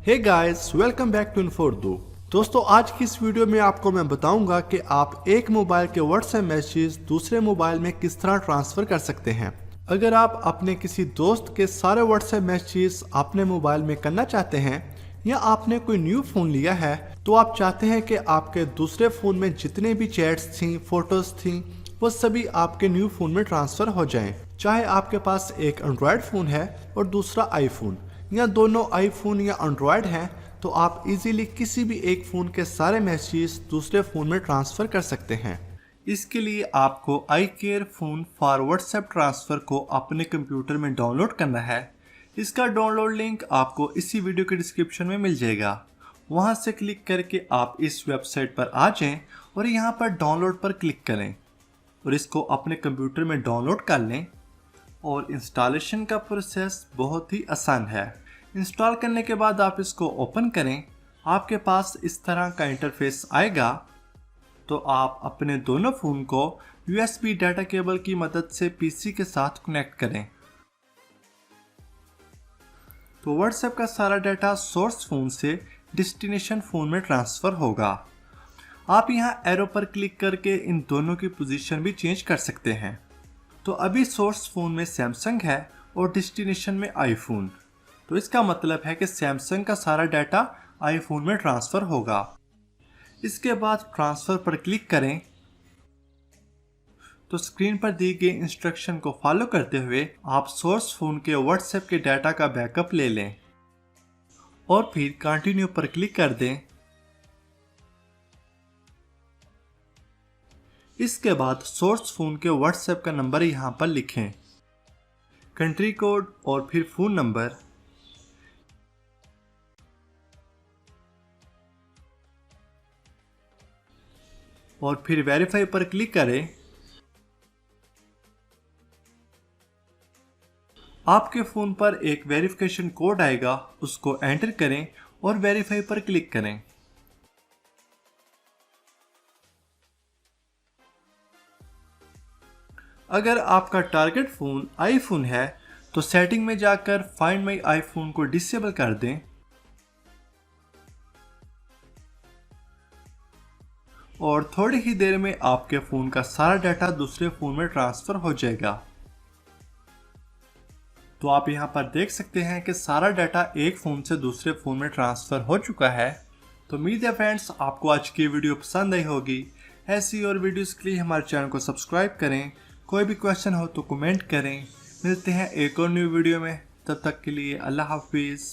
Hey guys, welcome back to info. दोस्तों, आज की इस वीडियो में आपको मैं बताऊंगा कि आप एक मोबाइल के व्हाट्सएप मैसेज दूसरे मोबाइल में किस तरह ट्रांसफर कर सकते हैं। अगर आप अपने किसी दोस्त के सारे व्हाट्सएप मैसेज अपने मोबाइल में करना चाहते हैं या आपने कोई न्यू फोन लिया है तो आप चाहते हैं कि आपके दूसरे फोन में जितने भी चैट्स थी, फोटोज थी, वो सभी आपके न्यू फोन में ट्रांसफर हो जाएं। चाहे आपके पास एक एंड्रॉयड फोन है और दूसरा आईफोन, या दोनों आईफोन या एंड्रॉयड हैं, तो आप इजीली किसी भी एक फ़ोन के सारे मैसेज दूसरे फ़ोन में ट्रांसफ़र कर सकते हैं। इसके लिए आपको iCare phone for WhatsApp transfer को अपने कंप्यूटर में डाउनलोड करना है। इसका डाउनलोड लिंक आपको इसी वीडियो के डिस्क्रिप्शन में मिल जाएगा। वहां से क्लिक करके आप इस वेबसाइट पर आ जाएं और यहाँ पर डाउनलोड पर क्लिक करें और इसको अपने कंप्यूटर में डाउनलोड कर लें। और इंस्टॉलेशन का प्रोसेस बहुत ही आसान है। इंस्टॉल करने के बाद आप इसको ओपन करें, आपके पास इस तरह का इंटरफेस आएगा। तो आप अपने दोनों फ़ोन को USB डाटा केबल की मदद से PC के साथ कनेक्ट करें। तो व्हाट्सएप का सारा डाटा सोर्स फ़ोन से डेस्टिनेशन फ़ोन में ट्रांसफ़र होगा। आप यहाँ एरो पर क्लिक करके इन दोनों की पोजीशन भी चेंज कर सकते हैं। तो अभी सोर्स फ़ोन में सैमसंग है और डेस्टिनेशन में आईफोन, तो इसका मतलब है कि सैमसंग का सारा डाटा आईफोन में ट्रांसफ़र होगा। इसके बाद ट्रांसफ़र पर क्लिक करें तो स्क्रीन पर दी गई इंस्ट्रक्शन को फॉलो करते हुए आप सोर्स फ़ोन के व्हाट्सएप के डाटा का बैकअप ले लें और फिर कंटिन्यू पर क्लिक कर दें। इसके बाद सोर्स फ़ोन के व्हाट्सएप का नंबर यहाँ पर लिखें, कंट्री कोड और फिर फ़ोन नंबर। और फिर वेरीफाई पर क्लिक करें। आपके फ़ोन पर एक वेरिफिकेशन कोड आएगा, उसको एंटर करें और वेरीफाई पर क्लिक करें। अगर आपका टारगेट फ़ोन आईफोन है तो सेटिंग में जाकर फाइंड माई आईफोन को डिसेबल कर दें और थोड़ी ही देर में आपके फ़ोन का सारा डाटा दूसरे फ़ोन में ट्रांसफ़र हो जाएगा। तो आप यहाँ पर देख सकते हैं कि सारा डाटा एक फ़ोन से दूसरे फ़ोन में ट्रांसफ़र हो चुका है। तो उम्मीद है फ्रेंड्स आपको आज की वीडियो पसंद आई होगी। ऐसी और वीडियोस के लिए हमारे चैनल को सब्सक्राइब करें। कोई भी क्वेश्चन हो तो कमेंट करें। मिलते हैं एक और न्यू वीडियो में, तब तक के लिए अल्लाह हाफिज़।